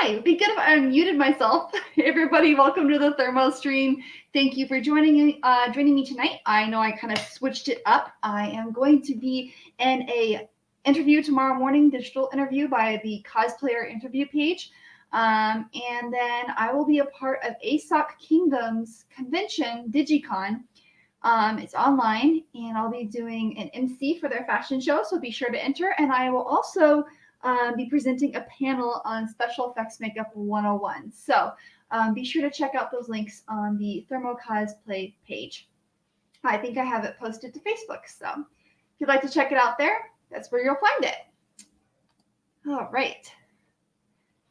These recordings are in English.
Hi, be good if I unmuted myself. Everybody, welcome to the ThermoStream. Thank you for joining me tonight. I know I kind of switched it up. I am going to be in a interview tomorrow morning, digital interview by the cosplayer interview page. And then I will be a part of ASOC Kingdom's convention, DigiCon. It's online, and I'll be doing an MC for their fashion show, so be sure to enter. And I will also be presenting a panel on special effects makeup 101. So be sure to check out those links on the Thermo Cosplay page. I think I have it posted to Facebook, so if you'd like to check it out there, that's where you'll find it. All right.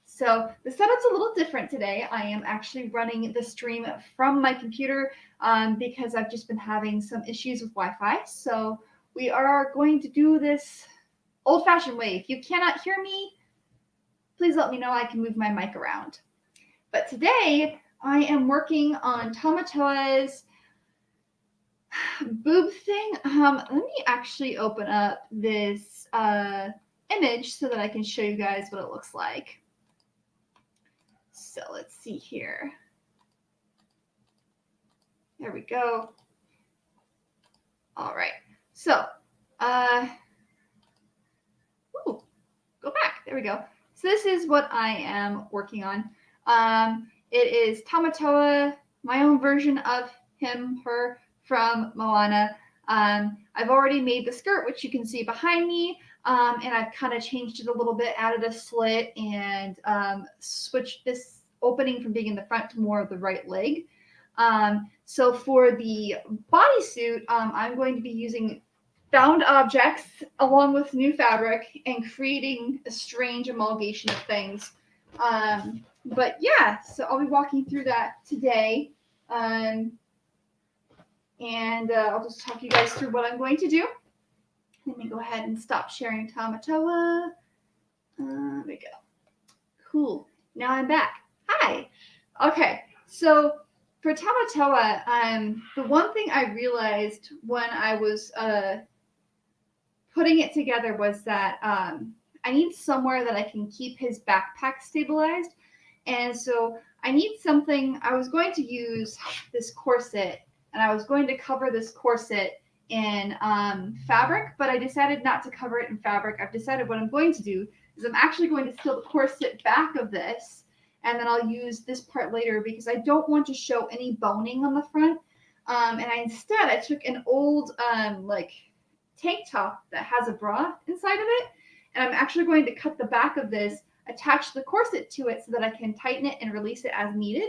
So the setup's a little different today. I am actually running the stream from my computer because I've just been having some issues with Wi-Fi. So we are going to do this old-fashioned way. If you cannot hear me, please let me know. I can move my mic around. But today I am working on Tamatoa's boob thing. Let me actually open up this image so that I can show you guys what it looks like. So let's see here. There we go. All right. So, go back. There we go. So this is what I am working on. It is Tamatoa, my own version of him, her from Moana. I've already made the skirt, which you can see behind me, and I've kind of changed it a little bit, added a slit, and switched this opening from being in the front to more of the right leg. So for the bodysuit, I'm going to be using found objects along with new fabric and creating a strange amalgamation of things. But yeah, so I'll be walking through that today. And I'll just talk you guys through what I'm going to do. Let me go ahead and stop sharing Tamatoa. There we go. Cool. Now I'm back. Hi. Okay, so for Tamatoa, the one thing I realized when I was putting it together was that I need somewhere that I can keep his backpack stabilized. And so I need something. I was going to use this corset, and I was going to cover this corset in fabric, but I decided not to cover it in fabric. I've decided what I'm going to do is I'm actually going to steal the corset back of this, and then I'll use this part later because I don't want to show any boning on the front. And instead I took an old like tank top that has a bra inside of it, and I'm actually going to cut the back of this, attach the corset to it so that I can tighten it and release it as needed.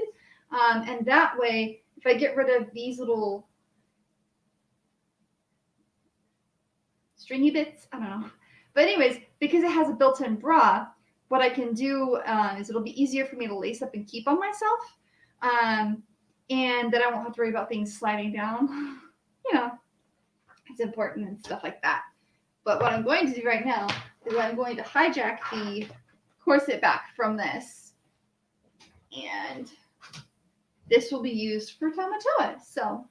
And that way, if I get rid of these little stringy bits, I don't know. But anyways, because it has a built-in bra, what I can do is it'll be easier for me to lace up and keep on myself. And then I won't have to worry about things sliding down. You know, it's important and stuff like that. But what I'm going to do right now is I'm going to hijack the corset back from this. And this will be used for Tamatoa. So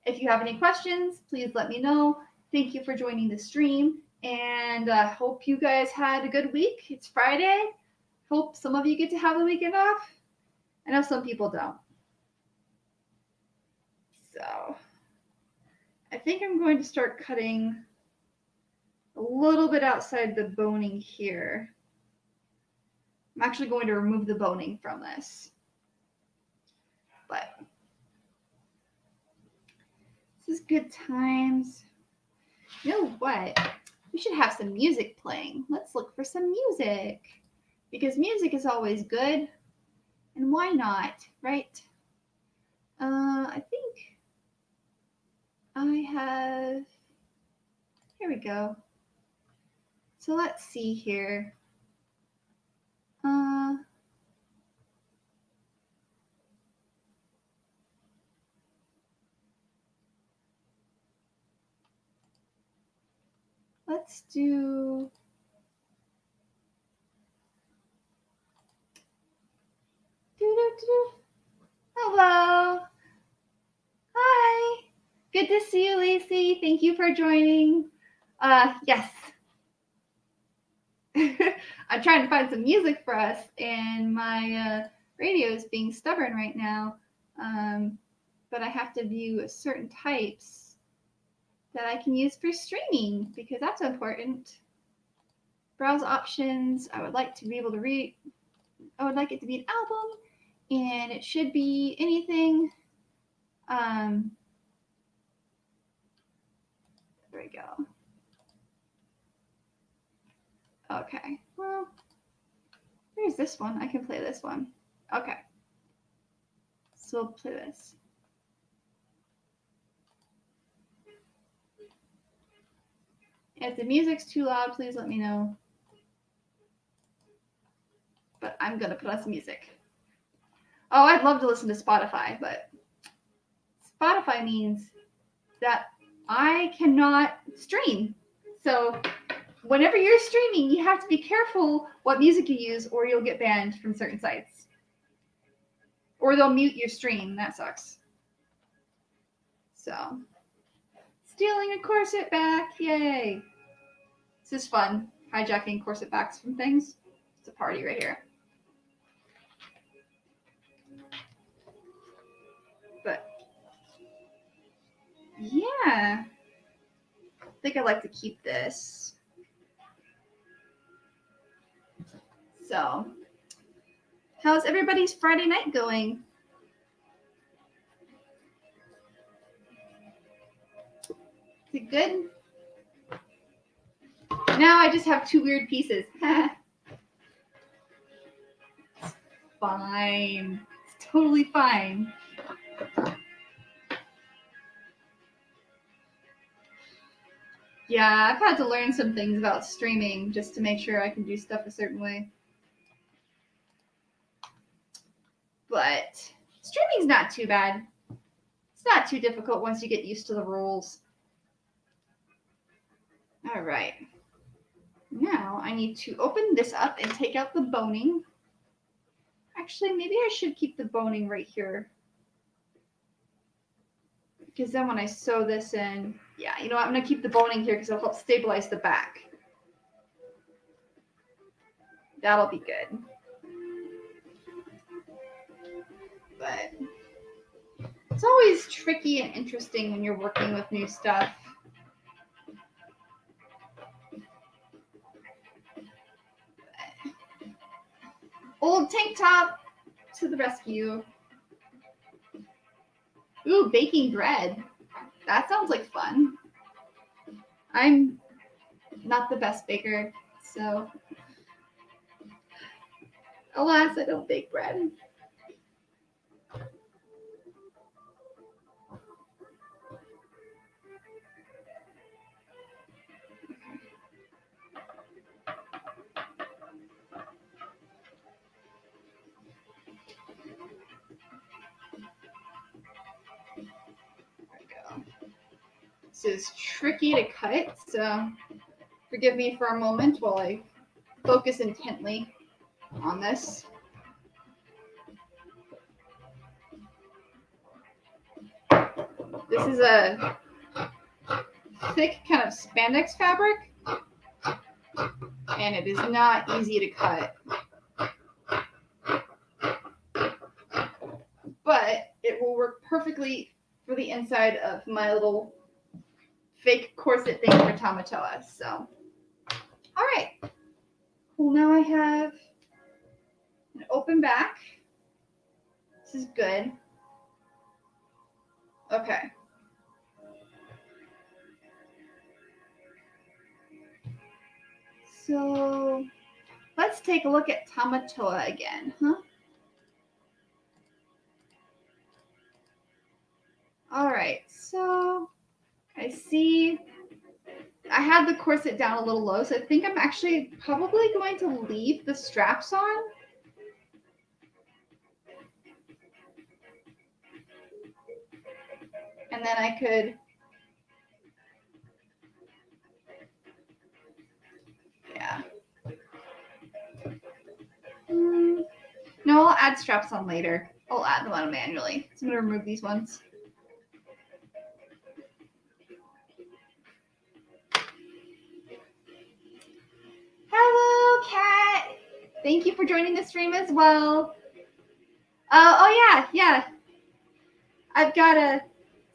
if you have any questions, please let me know. Thank you for joining the stream. And I hope you guys had a good week. It's Friday. Hope some of you get to have the weekend off. I know some people don't. So I think I'm going to start cutting a little bit outside the boning here. I'm actually going to remove the boning from this. But this is good times. You know what? We should have some music playing. Let's look for some music. Because music is always good. And why not, right? I think I have... Here we go. So let's see here. Let's do... Hello. Hi. Good to see you, Lacey. Thank you for joining. Yes. I'm trying to find some music for us, and my radio is being stubborn right now. But I have to view certain types that I can use for streaming because that's important. Browse options. I would like to be able to read. I would like it to be an album, and it should be anything. There we go. Okay. Well, there's this one. I can play this one. Okay. So we'll play this. If the music's too loud, please let me know. But I'm going to put on some music. Oh, I'd love to listen to Spotify, but Spotify means that I cannot stream. So whenever you're streaming, you have to be careful what music you use or you'll get banned from certain sites. Or they'll mute your stream. That sucks. So, stealing a corset back. Yay. This is fun. Hijacking corset backs from things. It's a party right here. But, yeah. I think I'd like to keep this. So, how's everybody's Friday night going? Is it good? Now I just have two weird pieces. It's fine. It's totally fine. Yeah, I've had to learn some things about streaming just to make sure I can do stuff a certain way. But streaming's not too bad. It's not too difficult once you get used to the rules. All right. Now I need to open this up and take out the boning. Actually, maybe I should keep the boning right here. Because then when I sew this in, yeah, you know what? I'm going to keep the boning here because it'll help stabilize the back. That'll be good. But it's always tricky and interesting when you're working with new stuff. Old tank top to the rescue. Ooh, baking bread. That sounds like fun. I'm not the best baker, so alas, I don't bake bread. This is tricky to cut, so forgive me for a moment while I focus intently on this. This is a thick kind of spandex fabric, and it is not easy to cut. But it will work perfectly for the inside of my little fake corset thing for Tamatoa. So, all right. Well, now I have an open back. This is good. Okay. So, let's take a look at Tamatoa again, huh? All right. So, I see I had the corset down a little low, so I think I'm actually probably going to leave the straps on. And then I could, yeah. No, I'll add straps on later. I'll add them on manually. So I'm going to remove these ones. Hello, Hello, Kat. Thank you for joining the stream as well. Oh yeah. I've got a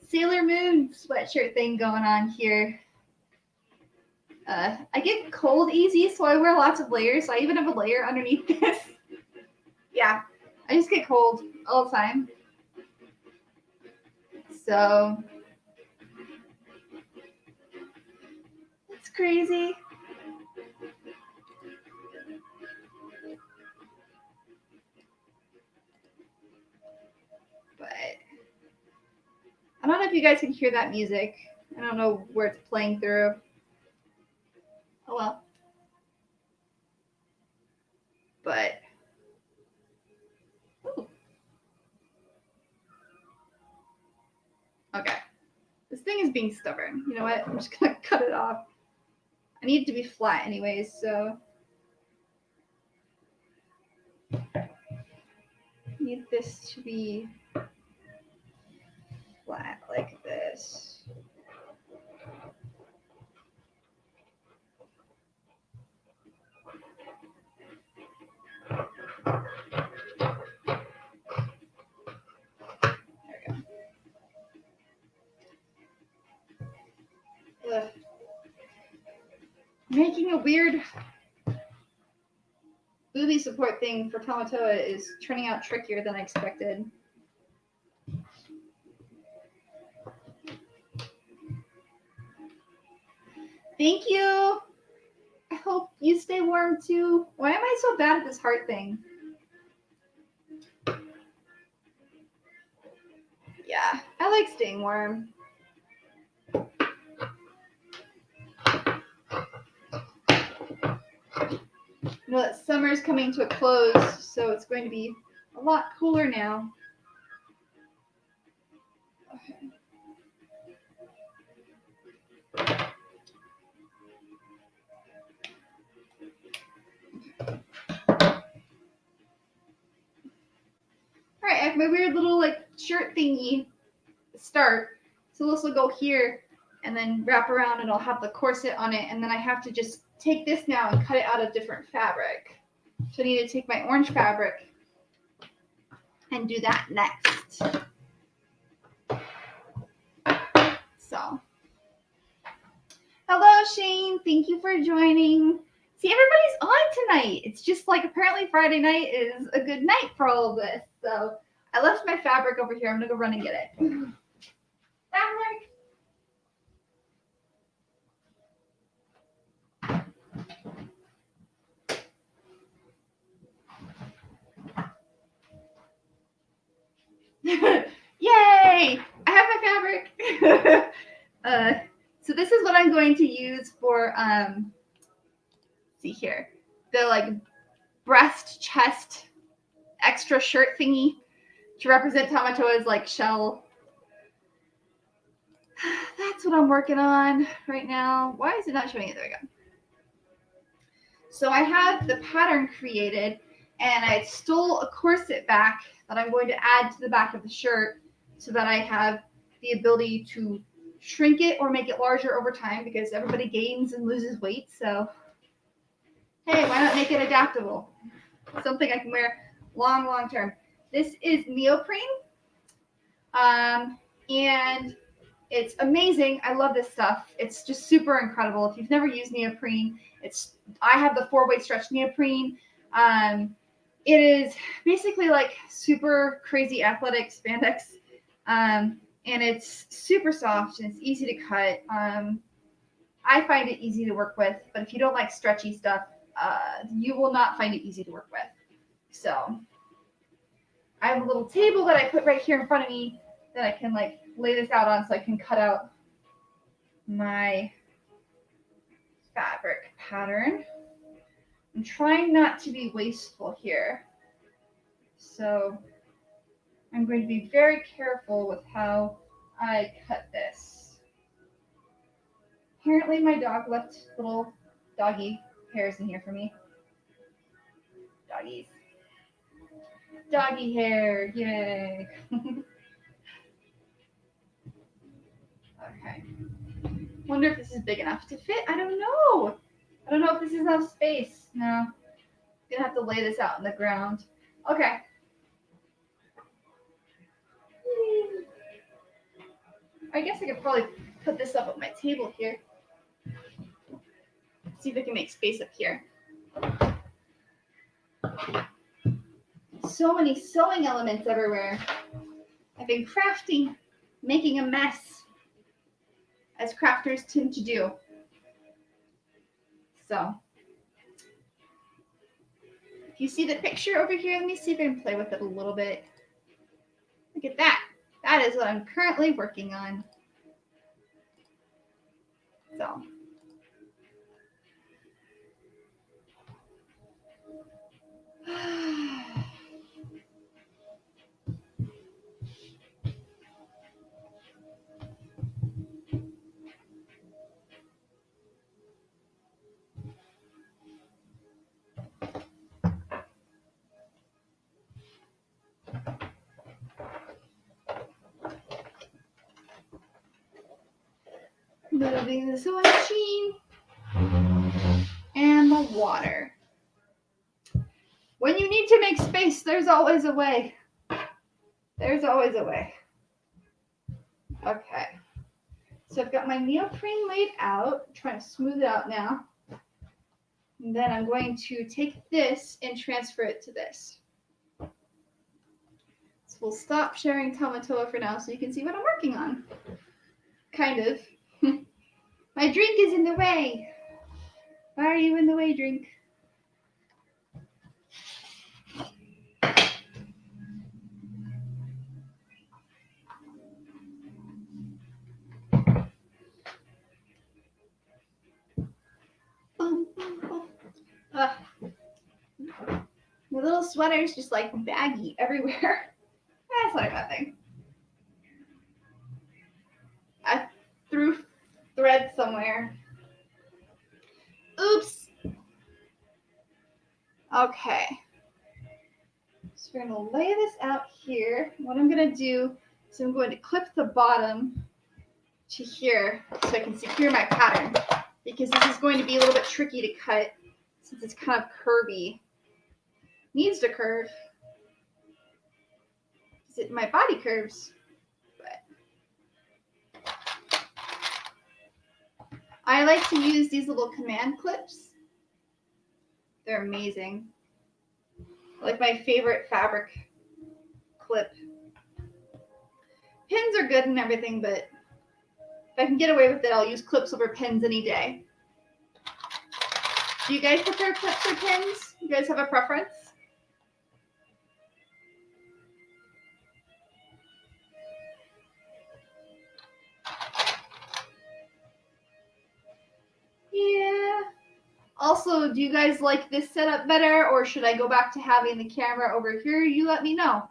Sailor Moon sweatshirt thing going on here. I get cold easy, so I wear lots of layers. So I even have a layer underneath this. Yeah, I just get cold all the time. So it's crazy. But I don't know if you guys can hear that music. I don't know where it's playing through. Oh well. But ooh. Okay. This thing is being stubborn. You know what? I'm just gonna cut it off. I need it to be flat anyways, so I need this to be flat like this. Ugh. Making a weird booby support thing for Tamatoa is turning out trickier than I expected. Thank you. I hope you stay warm too. Why am I so bad at this heart thing? Yeah, I like staying warm. You know that summer's coming to a close, so it's going to be a lot cooler now. Okay. All right, I have my weird little like shirt thingy start. So this will go here and then wrap around and I'll have the corset on it, and then I have to just take this now and cut it out of different fabric. So I need to take my orange fabric and do that next. So, hello Shane, thank you for joining. See, everybody's on tonight. It's just like apparently Friday night is a good night for all of this. So I left my fabric over here. I'm gonna go run and get it. Fabric. Yay! I have my fabric. So this is what I'm going to use for see here, the like breast chest extra shirt thingy to represent Tamatoa's like shell. That's what I'm working on right now. Why is it not showing it? There we go. So I have the pattern created, and I stole a corset back that I'm going to add to the back of the shirt so that I have the ability to shrink it or make it larger over time, because everybody gains and loses weight. So hey, why not make it adaptable? Something I can wear long term. This is neoprene, and it's amazing. I love this stuff. It's just super incredible. If you've never used neoprene, I have the 4-way stretch neoprene. It is basically like super crazy athletic spandex, and it's super soft and it's easy to cut. I find it easy to work with, but if you don't like stretchy stuff, you will not find it easy to work with. So I have a little table that I put right here in front of me that I can like lay this out on so I can cut out my fabric pattern. I'm trying not to be wasteful here. So I'm going to be very careful with how I cut this. Apparently my dog left little doggy hairs in here for me. Doggies. Doggy hair, yay. Okay. Wonder if this is big enough to fit. I don't know. I don't know if this is enough space. No. I'm gonna have to lay this out on the ground. Okay. I guess I could probably put this up at my table here. See if I can make space up here. So many sewing elements everywhere. I've been crafting, making a mess, as crafters tend to do. So, if you see the picture over here, let me see if I can play with it a little bit. Look at that. That is what I'm currently working on. So. Moving the sewing machine and the water. When you need to make space, there's always a way. There's always a way. Okay. So I've got my neoprene laid out. I'm trying to smooth it out now. And then I'm going to take this and transfer it to this. So we'll stop sharing Tamatoa for now so you can see what I'm working on. Kind of. My drink is in the way. Why are you in the way, drink? The little sweater's just like baggy everywhere. That's not a bad thing. I threw thread somewhere. Oops. Okay. So we're going to lay this out here. What I'm going to do is I'm going to clip the bottom to here so I can secure my pattern, because this is going to be a little bit tricky to cut since it's kind of curvy. Needs to curve. My body curves. But I like to use these little command clips. They're amazing. Like my favorite fabric clip. Pins are good and everything, but if I can get away with it, I'll use clips over pins any day. Do you guys prefer clips or pins? You guys have a preference? Yeah. Also, do you guys like this setup better, or should I go back to having the camera over here? You let me know.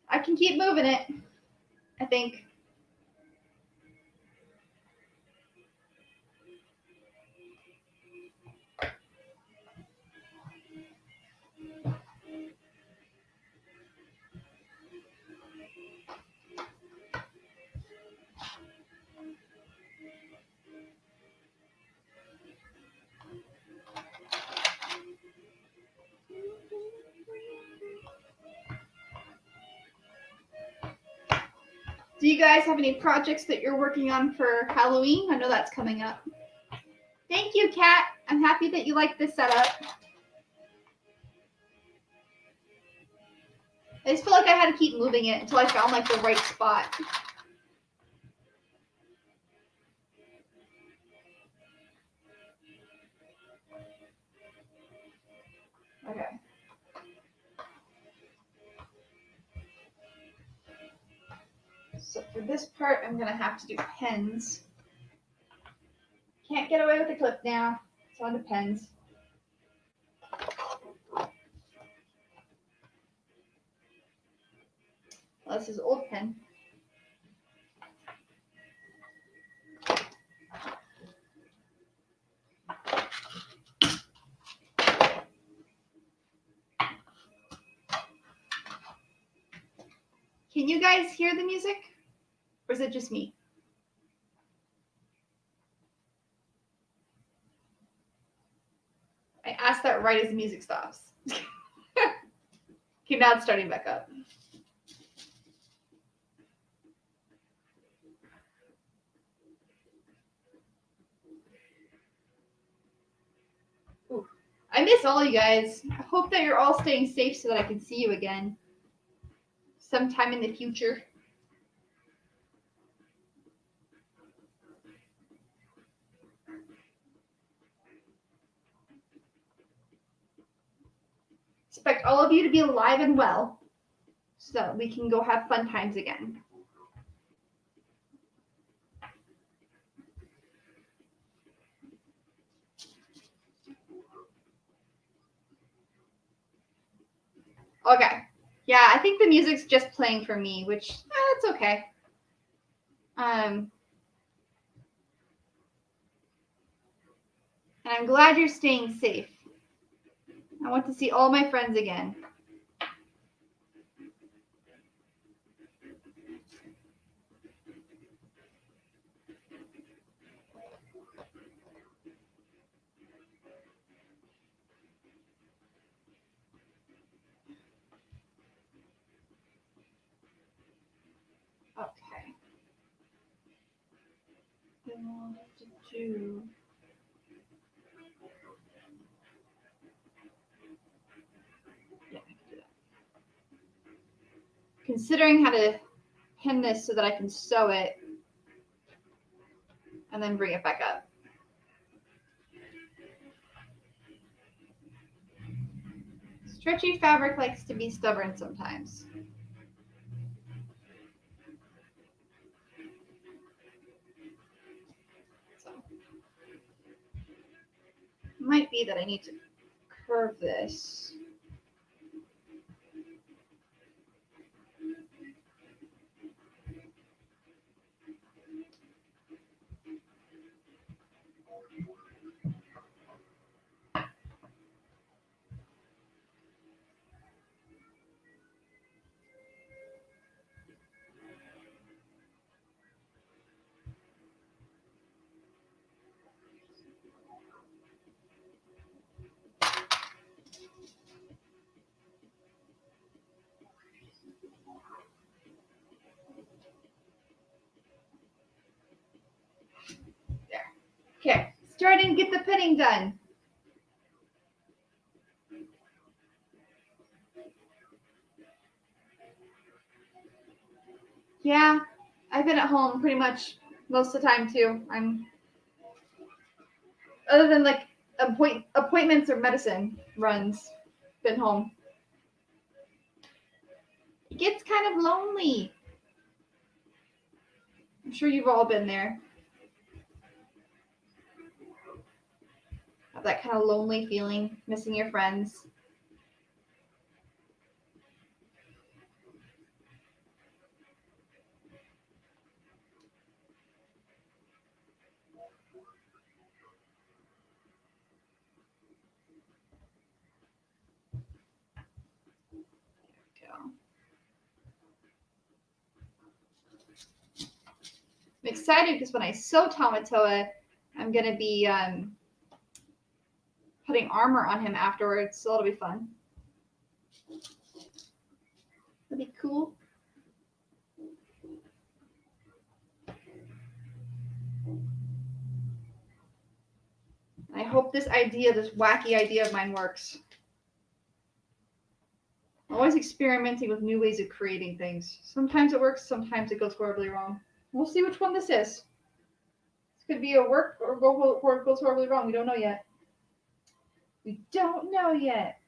I can keep moving it, I think. Do you guys have any projects that you're working on for Halloween? I know that's coming up. Thank you, Kat. I'm happy that you like this setup. I just feel like I had to keep moving it until I found like the right spot. Okay. So for this part, I'm going to have to do pens. Can't get away with the clip now. It's on the pens. Well, this is old pen. Can you guys hear the music? Or is it just me? ask that right as the music stops. Okay, now it's starting back up. Ooh. I miss all you guys. I hope that you're all staying safe so that I can see you again sometime in the future. Expect all of you to be alive and well so that we can go have fun times again. Okay. Yeah, I think the music's just playing for me, which that's okay. And I'm glad you're staying safe. I want to see all my friends again. Okay. Yeah, I can do that. Considering how to pin this so that I can sew it and then bring it back up. Stretchy fabric likes to be stubborn sometimes. So, might be that I need to curve this. There. Okay, starting to get the pinning done. Yeah, I've been at home pretty much most of the time too. Other than like appointments or medicine runs, been home. It gets kind of lonely. I'm sure you've all been there. Have that kind of lonely feeling, missing your friends. I'm excited because when I sew Tamatoa, I'm gonna be putting armor on him afterwards, so that'll be fun. That'll be cool. I hope this wacky idea of mine works. I'm always experimenting with new ways of creating things. Sometimes it works, sometimes it goes horribly wrong. We'll see which one this is. This could be a work or it goes horribly wrong. We don't know yet. We don't know yet.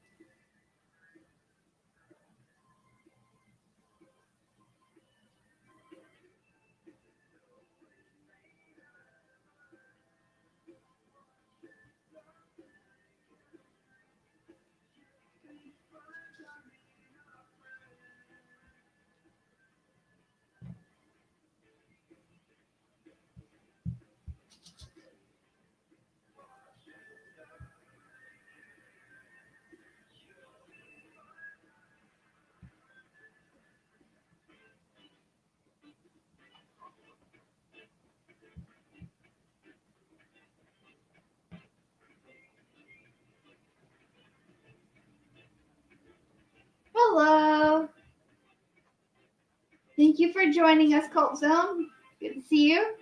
Thank you for joining us, Cult Zone. Good to see you.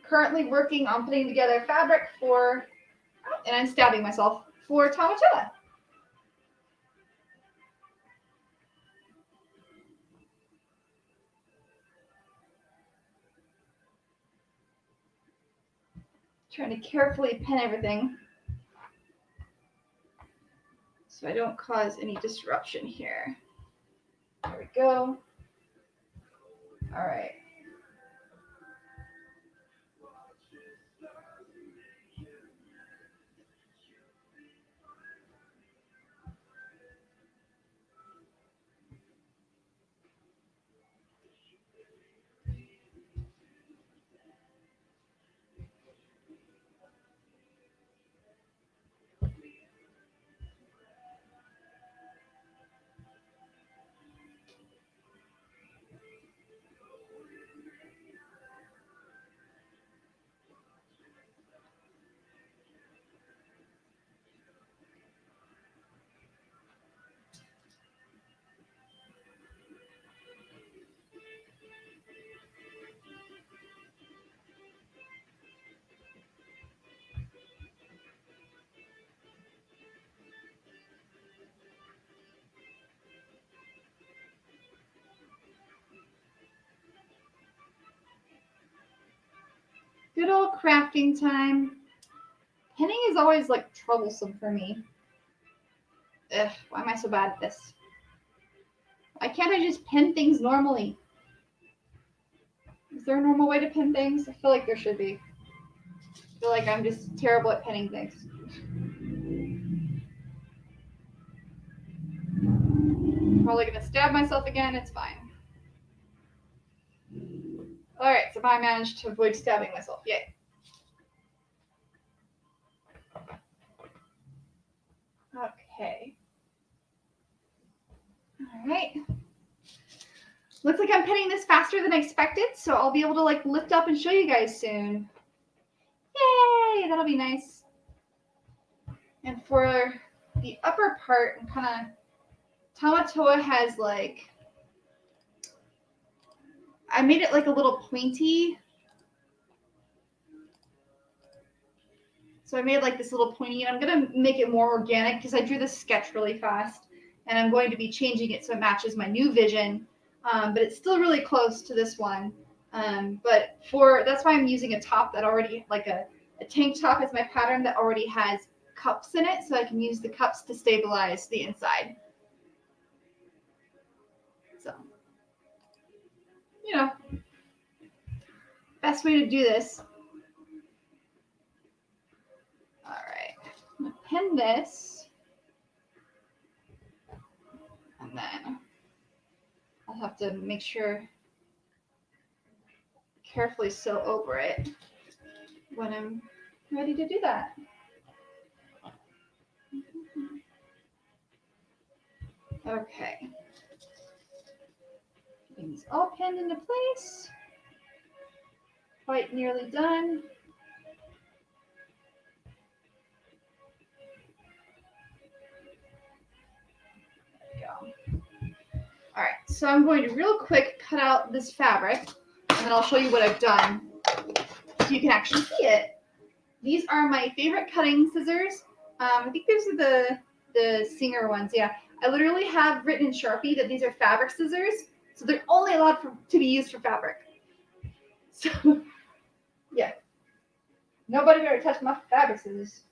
Currently working on putting together fabric for, and I'm stabbing myself, for Tamatoa. Trying to carefully pin everything so I don't cause any disruption here. There we go. All right. Good old crafting time. Pinning is always like troublesome for me. Ugh, why am I so bad at this? Why can't I just pin things normally? Is there a normal way to pin things? I feel like there should be. I feel like I'm just terrible at pinning things. Probably gonna stab myself again. It's fine. All right, so I managed to avoid stabbing myself. Yay. Okay. All right. Looks like I'm pinning this faster than I expected, so I'll be able to like lift up and show you guys soon. Yay, that'll be nice. And for the upper part, kind of, Tamatoa has like, I made it like a little pointy. So I made like this little pointy, and I'm gonna make it more organic because I drew this sketch really fast, and I'm going to be changing it so it matches my new vision. But it's still really close to this one. But that's why I'm using a top that already, like a tank top is my pattern that already has cups in it, so I can use the cups to stabilize the inside. So, you know, best way to do this. All right, I'm gonna pin this, and then I'll have to make sure carefully sew over it when I'm ready to do that. Okay. Getting these all pinned into place. Quite nearly done. There we go. All right, so I'm going to real quick cut out this fabric, and then I'll show you what I've done so you can actually see it. These are my favorite cutting scissors. I think these are the Singer ones. Yeah, I literally have written in Sharpie that these are fabric scissors, so they're only allowed to be used for fabric. So, yeah, nobody better touch my fabric scissors.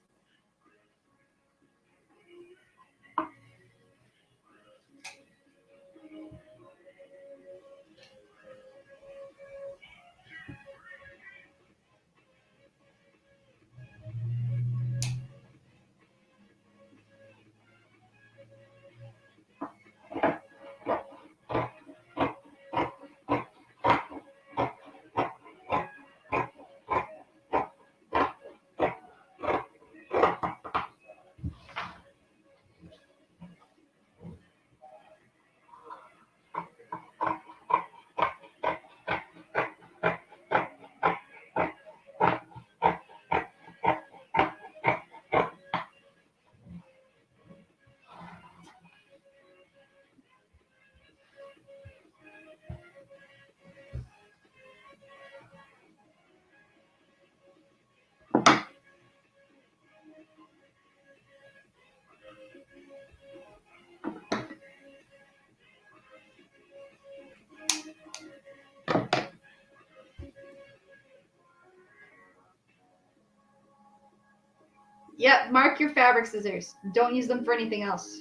Yep, mark your fabric scissors. Don't use them for anything else.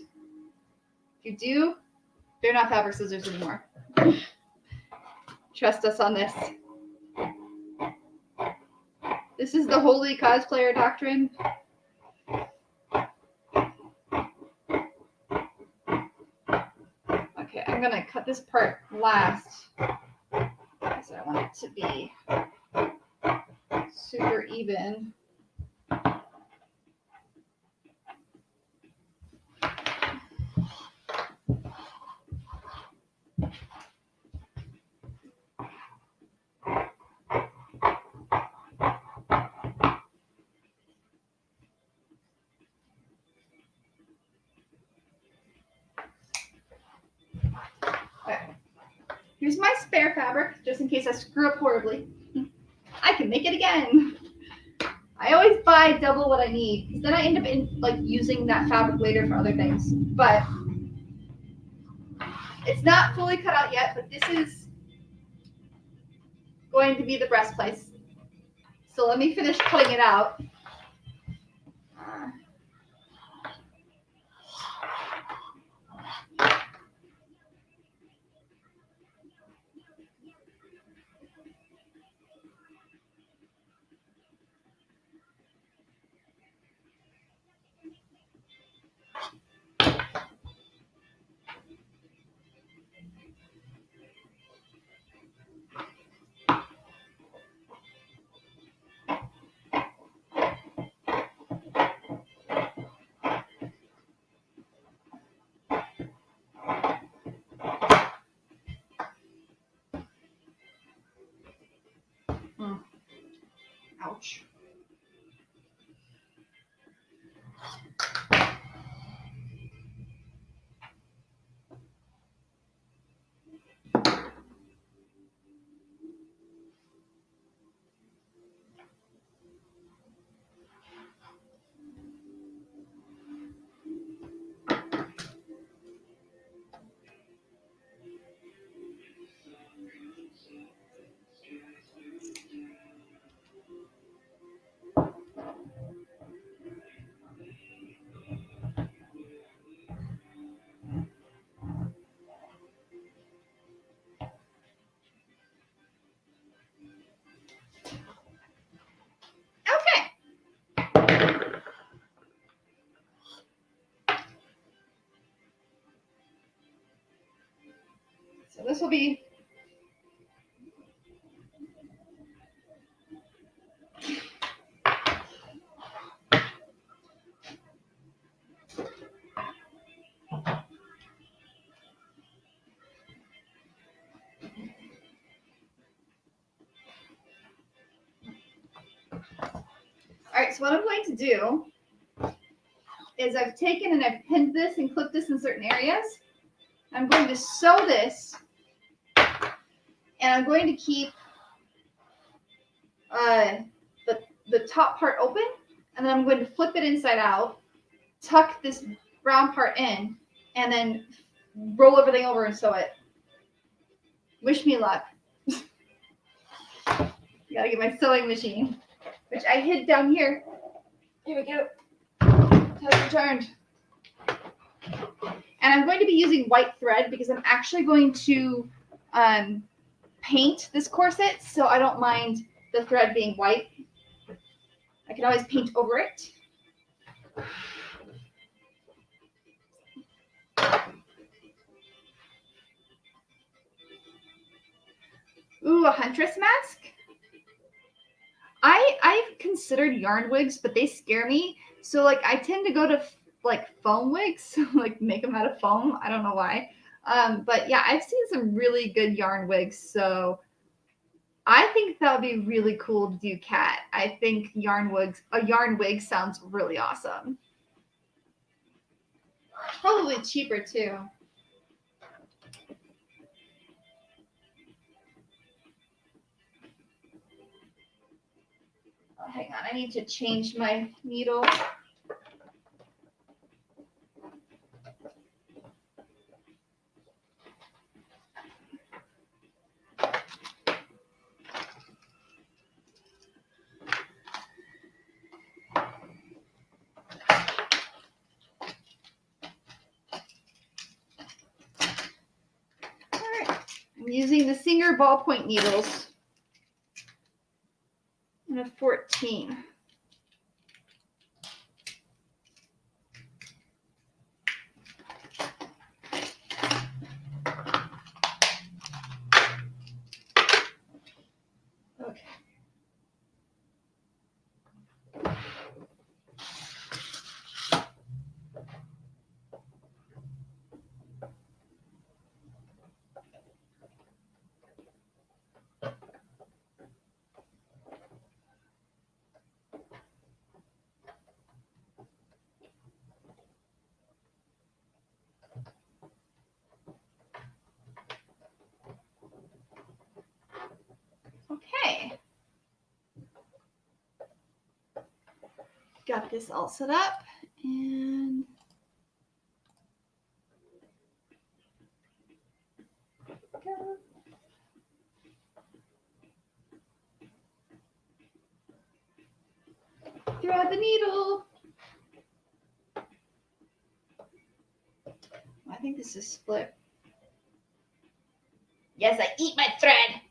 If you do, they're not fabric scissors anymore. Trust us on this. This is the holy cosplayer doctrine. Okay, I'm gonna cut this part last because I want it to be super even. Okay. Here's my spare fabric, just in case I screw up horribly. I can make it again. I always buy double what I need, because then I end up using that fabric later for other things. But it's not fully cut out yet, but this is going to be the breastplate. So let me finish cutting it out. Ouch. So this will be all right. So what I'm going to do is I've taken and I've pinned this and clipped this in certain areas. I'm going to sew this, and I'm going to keep the top part open, and then I'm going to flip it inside out, tuck this brown part in, and then roll everything over and sew it. Wish me luck. Gotta get my sewing machine, which I hid down here. Here we go. Has returned. And I'm going to be using white thread because I'm actually going to paint this corset, so I don't mind the thread being white. I can always paint over it. Ooh, a huntress mask? I've considered yarn wigs, but they scare me. So like I tend to go to like foam wigs, like make them out of foam. I don't know why. But yeah, I've seen some really good yarn wigs. So I think that would be really cool to do, Kat. I think a yarn wig sounds really awesome. Probably cheaper too. Oh, hang on, I need to change my needle. I'm using the Singer ballpoint needles and a 14. Okay. Okay. Got this all set up and go. Thread the needle. I think this is split. Yes, I eat my thread.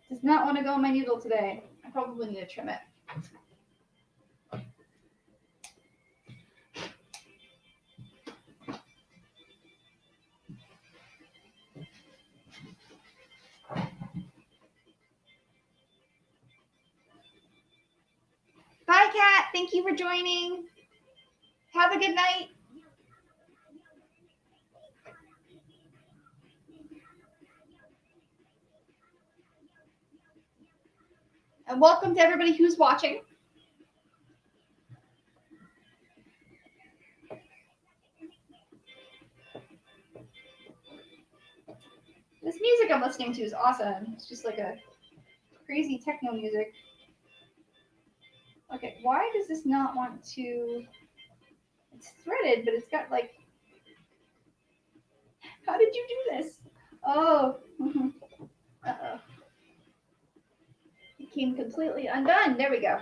Does not want to go on my needle today. I probably need to trim it. Bye, Kat. Thank you for joining. Have a good night. And welcome to everybody who's watching. This music I'm listening to is awesome. It's just like a crazy techno music. Okay, why does this not want to... It's threaded, but it's got like... How did you do this? Oh. Uh-oh. It came completely undone. There we go.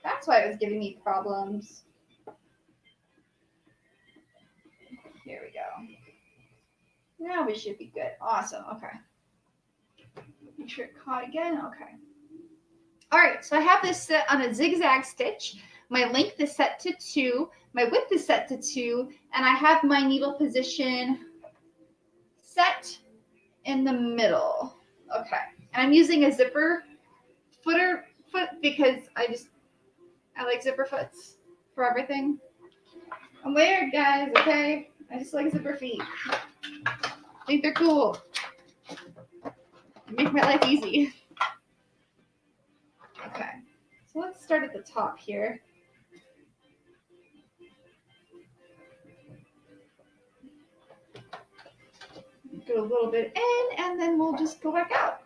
That's why it was giving me problems. Here we go. Now we should be good. Awesome. Okay. Make sure it caught again. Okay. All right. So I have this set on a zigzag stitch. My length is set to 2. My width is set to 2. And I have my needle position set in the middle. Okay. And I'm using a zipper foot because I like zipper foots for everything. I'm weird, guys, okay? I just like zipper feet. I think they're cool. They make my life easy. Okay, so let's start at the top here. Go a little bit in, and then we'll just go back out.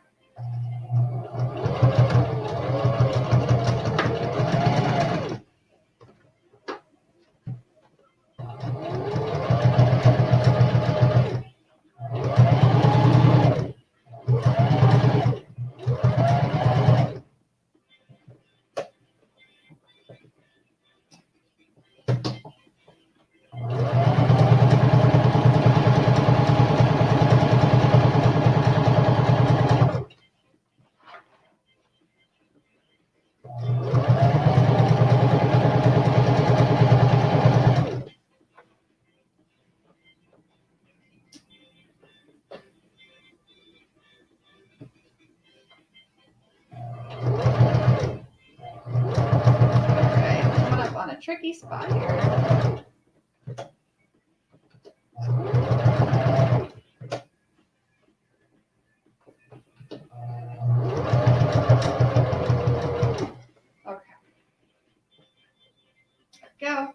Tricky spot here. Okay. Go.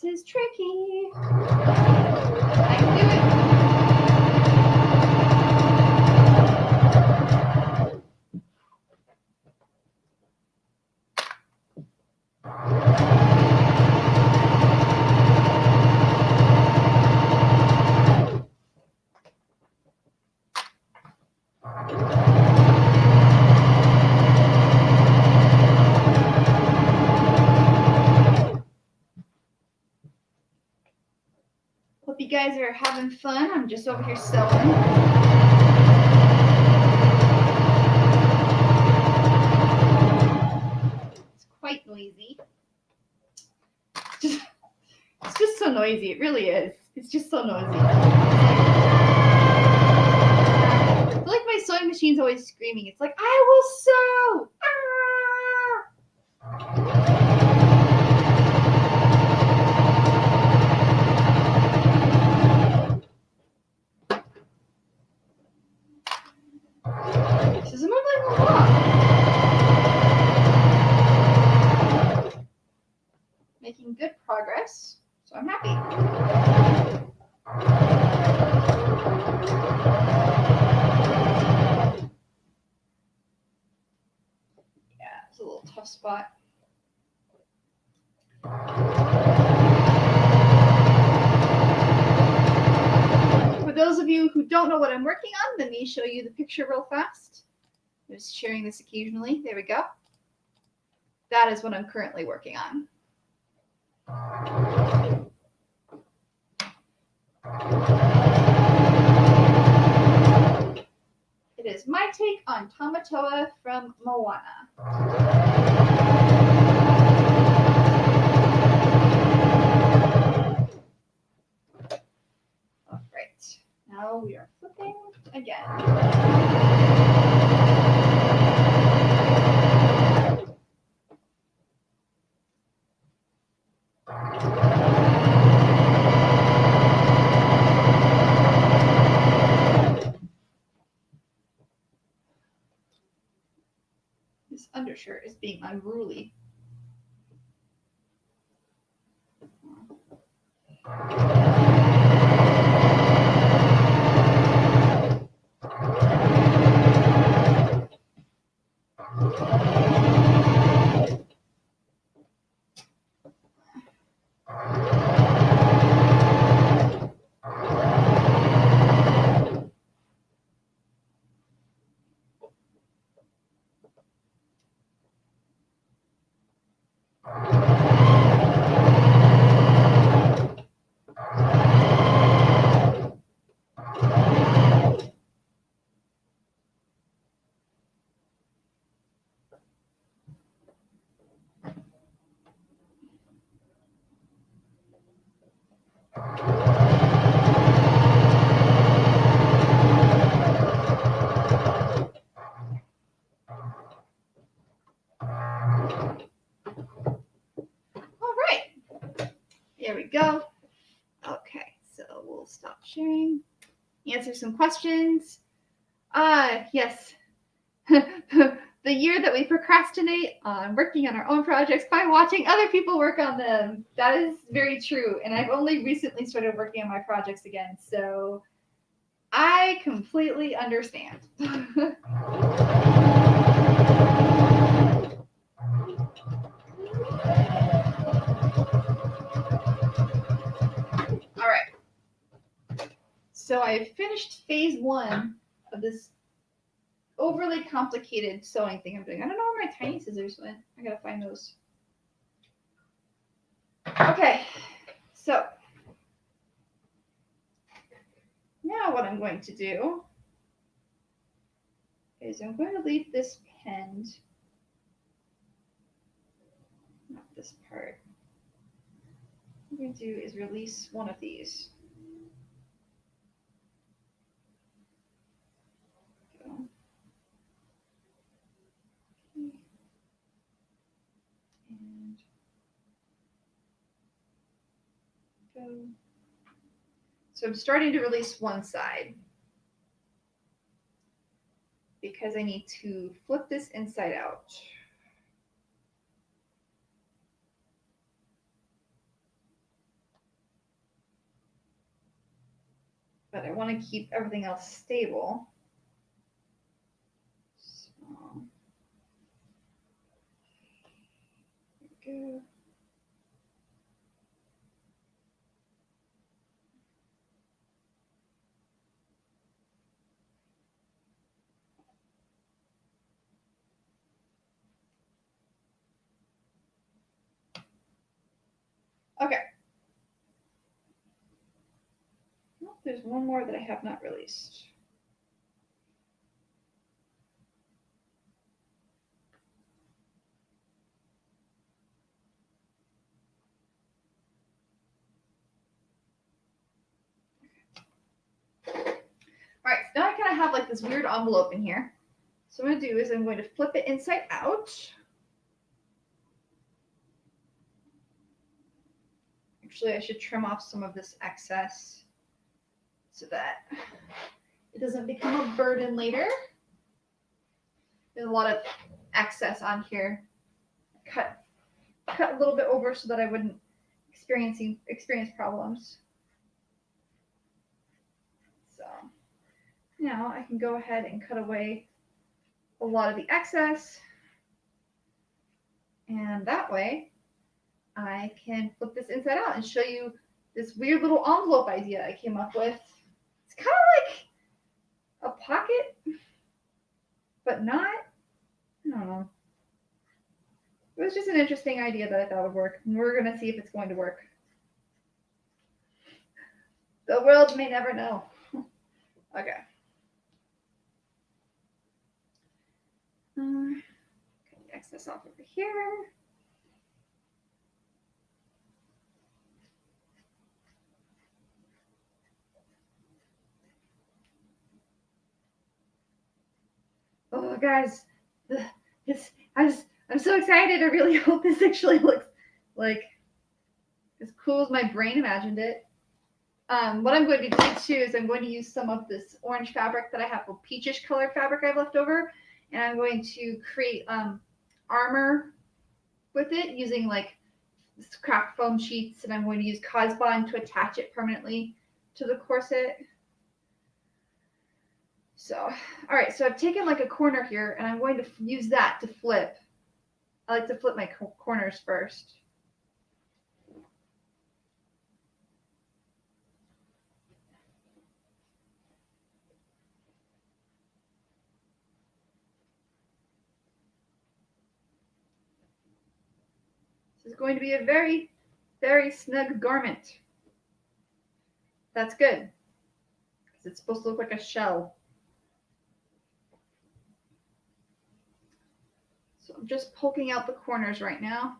This is tricky. I can do it. Hope you guys are having fun. I'm just over here sewing. It's quite noisy. It's just so noisy. It really is. It's just so noisy. I feel like my sewing machine's always screaming. It's like, I will sew! This is moving along. Making good progress, so I'm happy. Yeah, it's a little tough spot. For those of you who don't know what I'm working on, let me show you the picture real fast. I'm just sharing this occasionally. There we go. That is what I'm currently working on. It is my take on Tamatoa from Moana. All right, now we are flipping again. This undershirt is being unruly. There we go. Okay, so we'll stop sharing. Answer some questions. Yes. The year that we procrastinate on working on our own projects by watching other people work on them. That is very true. And I've only recently started working on my projects again. So I completely understand. All right. So I finished phase 1 of this overly complicated sewing thing I'm doing. I don't know where my tiny scissors went. I gotta find those. Okay, so now what I'm going to do is I'm going to leave this pinned, not this part. What I'm going to do is release one of these. Go. Okay. And go. So I'm starting to release one side because I need to flip this inside out. but I want to keep everything else stable. So, there we go. Okay. Oh, there's one more that I have not released. All right, so now I kind of have like this weird envelope in here. So what I'm going to do is I'm going to flip it inside out. Actually, I should trim off some of this excess so that it doesn't become a burden later. There's a lot of excess on here. Cut a little bit over so that I wouldn't experience problems. So now I can go ahead and cut away a lot of the excess. And that way I can flip this inside out and show you this weird little envelope idea I came up with. It's kind of like a pocket, but not. I don't know. It was just an interesting idea that I thought would work. And we're going to see if it's going to work. The world may never know. Okay. Cut the excess off over here. Oh, guys, I'm so excited. I really hope this actually looks like as cool as my brain imagined it. What I'm going to do too is I'm going to use some of this orange fabric that I have, a peachish colored fabric I've left over, and I'm going to create armor with it using like craft foam sheets, and I'm going to use Cosbond to attach it permanently to the corset. So, all right, so I've taken like a corner here, and I'm going to use that to flip. I like to flip my corners first. This is going to be a very, very snug garment. That's good, because it's supposed to look like a shell. So I'm just poking out the corners right now.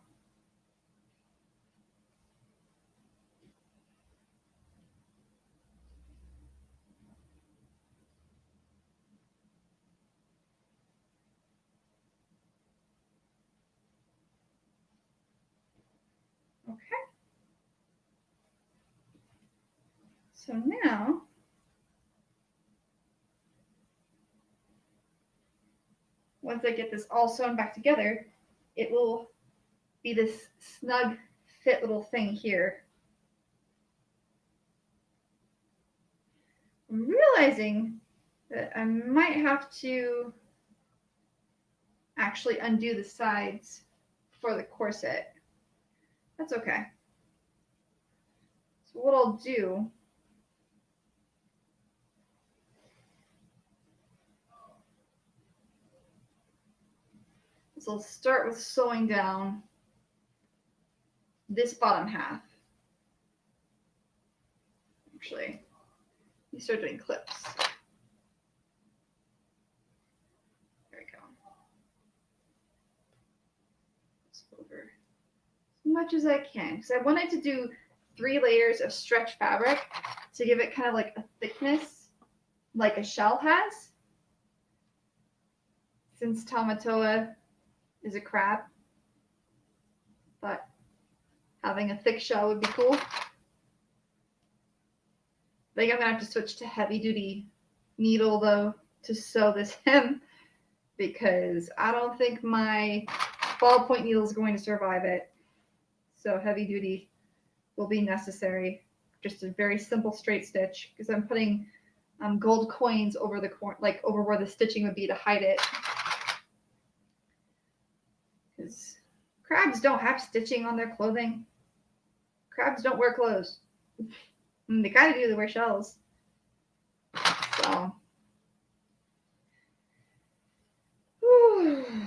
Okay. So now, once I get this all sewn back together, it will be this snug fit little thing here. I'm realizing that I might have to actually undo the sides for the corset. That's okay. So what I'll do is I'll start with sewing down this bottom half. Actually, you start doing clips. There we go. Just over as much as I can, because I wanted to do 3 layers of stretch fabric to give it kind of like a thickness like a shell has. Since Tamatoa is a crab, but having a thick shell would be cool. I think I'm gonna have to switch to heavy duty needle though to sew this hem, because I don't think my ballpoint needle is going to survive it. So heavy duty will be necessary. just a very simple straight stitch because I'm putting gold coins over the like over where the stitching would be to hide it. Because crabs don't have stitching on their clothing. Crabs don't wear clothes. They kind of do, they wear shells. So, whew.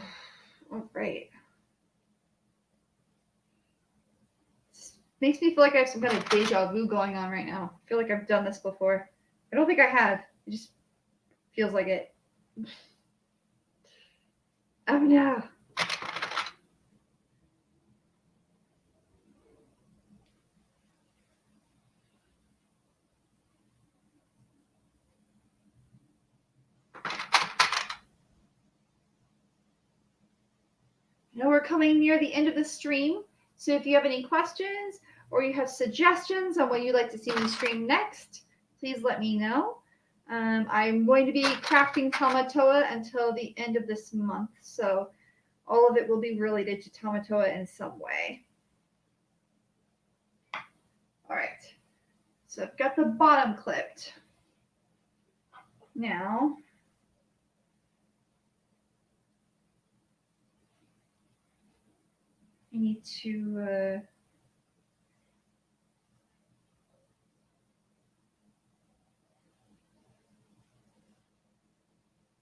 All right. Makes me feel like I have some kind of deja vu going on right now. I feel like I've done this before. I don't think I have. It just feels like it. Oh no. I know we're coming near the end of the stream, so if you have any questions or you have suggestions on what you'd like to see me stream next, please let me know. I'm going to be crafting Tamatoa until the end of this month, so all of it will be related to Tamatoa in some way. All right, so I've got the bottom clipped. Now, I need to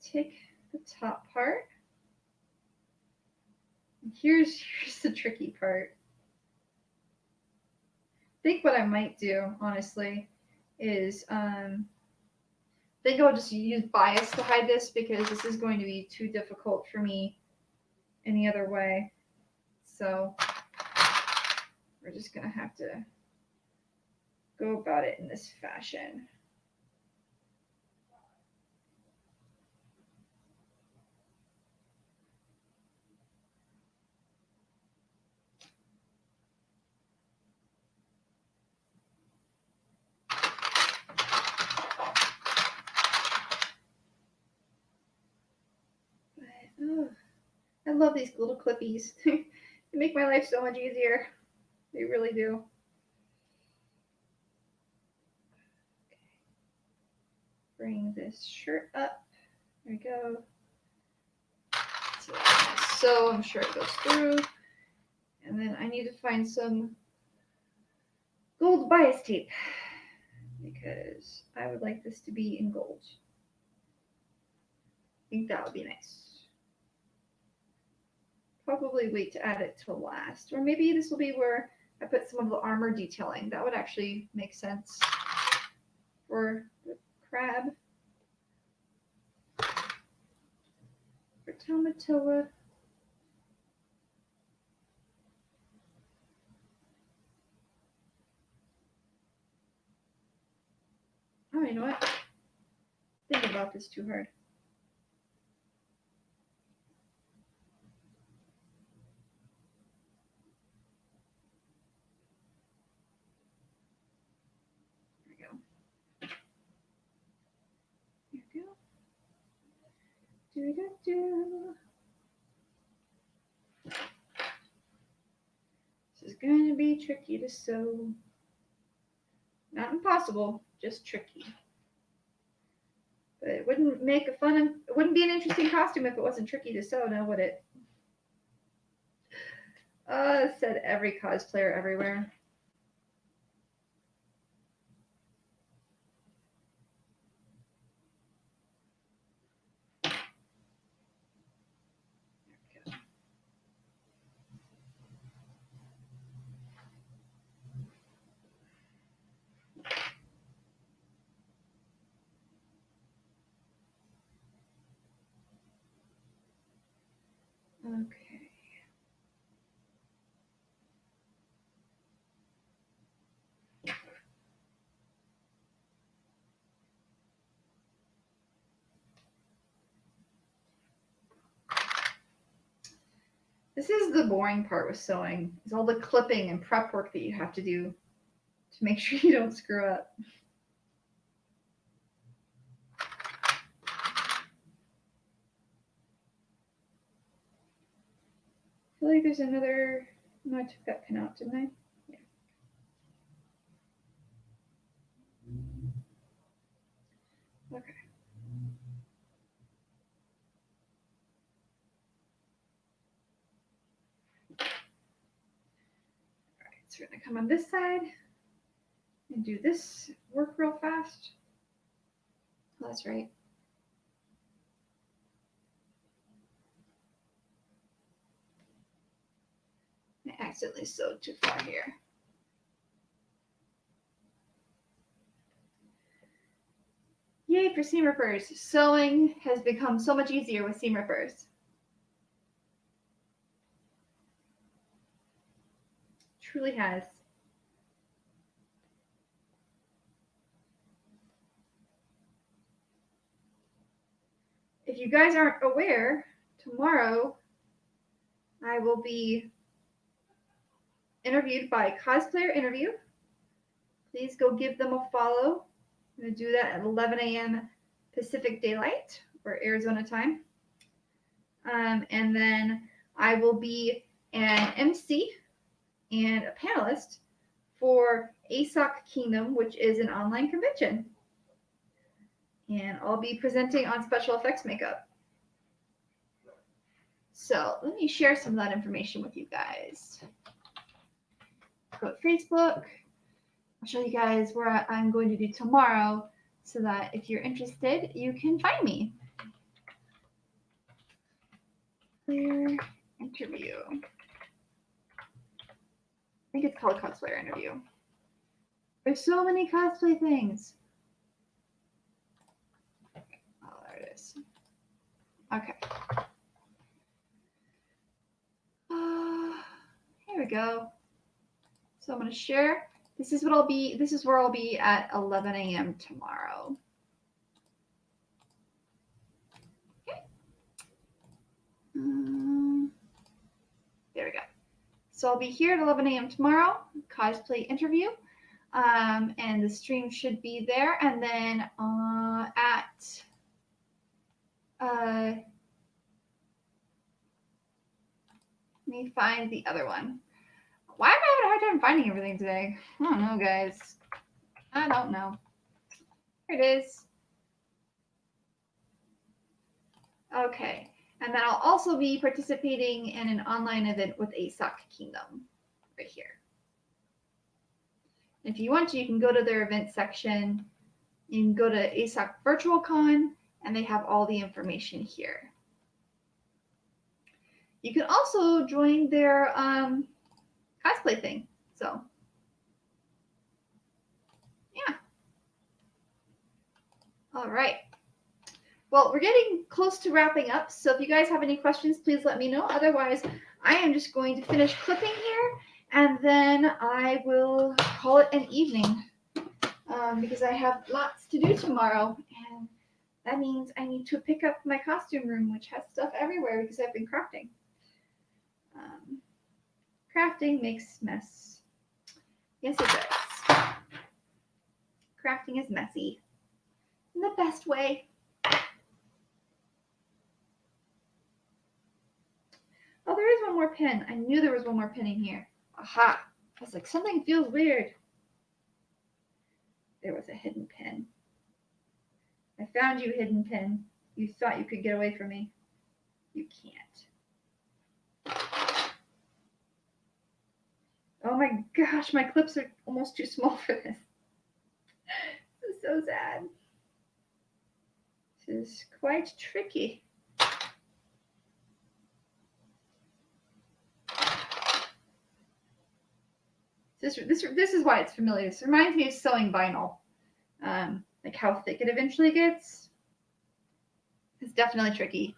take the top part. Here's the tricky part. I think what I might do, honestly, is I think I'll just use bias to hide this because this is going to be too difficult for me any other way. So we're just going to have to go about it in this fashion. Oh, I love these little clippies. They make my life so much easier. They really do. Okay. Bring this shirt up. There we go. So I'm sure it goes through. And then I need to find some gold bias tape because I would like this to be in gold. I think that would be nice. Probably wait to add it to last. Or maybe this will be where I put some of the armor detailing. That would actually make sense for the crab. For Tamatoa. Oh, you know what? Think about this too hard. There we go. There we go. Do-do-do. This is going to be tricky to sew. Not impossible, just tricky. But it wouldn't make a fun, it wouldn't be an interesting costume if it wasn't tricky to sew, now would it? Said every cosplayer everywhere. Okay. This is the boring part with sewing, is all the clipping and prep work that you have to do to make sure you don't screw up. I feel like there's another, no, I took that pin out, didn't I? Yeah. Okay. All right, so we're gonna come on this side and do this work real fast. Oh, that's right. I accidentally sewed too far here. Yay for seam rippers. Sewing has become so much easier with seam rippers. Truly has. If you guys aren't aware, tomorrow I will be interviewed by Cosplayer Interview. Please go give them a follow. I'm going to do that at 11 a.m. Pacific Daylight or Arizona time. And then I will be an MC and a panelist for ASOC Kingdom, which is an online convention. And I'll be presenting on special effects makeup. So let me share some of that information with you guys. Go to Facebook. I'll show you guys where I'm going to do tomorrow so that if you're interested, you can find me. Clear interview. I think it's called Cosplayer Interview. There's so many cosplay things. Oh, there it is. Okay. Here we go. So I'm going to share. This is where I'll be at 11 a.m. tomorrow. Okay. There we go. So I'll be here at 11 a.m. tomorrow, cosplay interview. And the stream should be there. And then let me find the other one. Why am I having a hard time finding everything today? I don't know, guys. I don't know. Here it is. Okay. And then I'll also be participating in an online event with ASOC Kingdom right here. If you want to, you can go to their event section. You can go to ASOC Virtual Con, and they have all the information here. You can also join their cosplay thing. So, yeah. All right. Well, we're getting close to wrapping up. So if you guys have any questions, please let me know. Otherwise, I am just going to finish clipping here, and then I will call it an evening because I have lots to do tomorrow. And that means I need to pick up my costume room, which has stuff everywhere because I've been crafting. Crafting makes mess. Yes, it does. Crafting is messy in the best way. Oh, there is one more pin. I knew there was one more pin in here. Aha. I was like, something feels weird. There was a hidden pin. I found you, hidden pin. You thought you could get away from me. You can't. Oh my gosh, my clips are almost too small for this. This is so sad. This is quite tricky. This is why it's familiar. This reminds me of sewing vinyl. Like how thick it eventually gets. It's definitely tricky.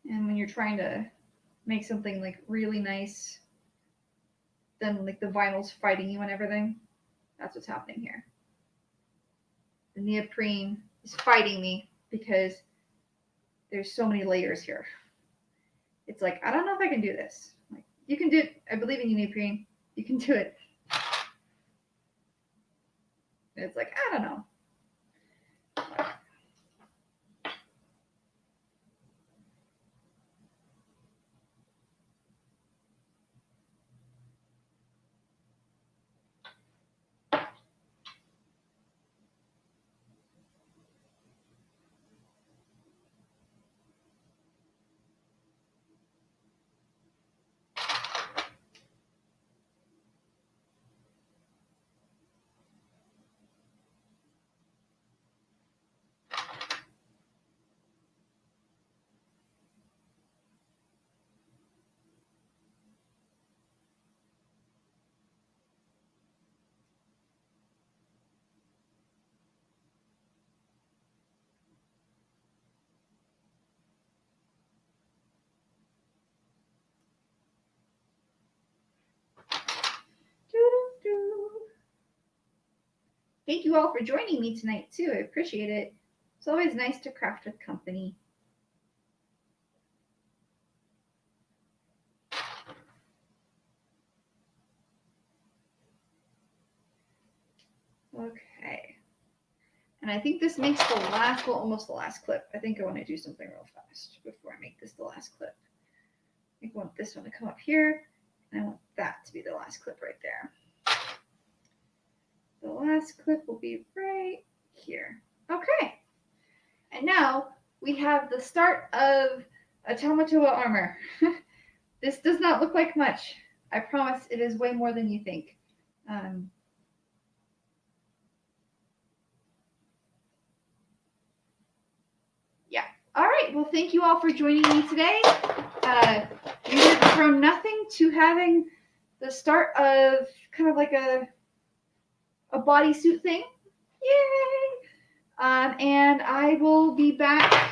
And when you're trying to make something like really nice, then like the vinyl's fighting you and everything. That's what's happening here. The neoprene is fighting me because there's so many layers here. It's like, I don't know if I can do this. Like, you can do it. I believe in you, neoprene. You can do it. And it's like, I don't know. Thank you all for joining me tonight too. I appreciate it. It's always nice to craft with company. Okay. And I think this makes the last, well, almost the last clip. I think I want to do something real fast before I make this the last clip. I think I want this one to come up here, and I want that to be the last clip right there. The last clip will be right here. Okay. And now we have the start of a Tamatoa armor. This does not look like much. I promise it is way more than you think. Yeah. All right. Well, thank you all for joining me today. We went from nothing to having the start of kind of like a bodysuit thing. Yay! And I will be back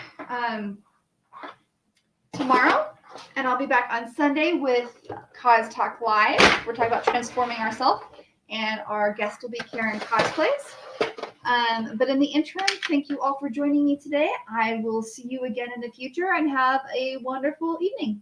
tomorrow, and I'll be back on Sunday with Cause Talk Live. We're talking about transforming ourselves, and our guest will be Karen Cosplays. But in the interim, thank you all for joining me today. I will see you again in the future, and have a wonderful evening.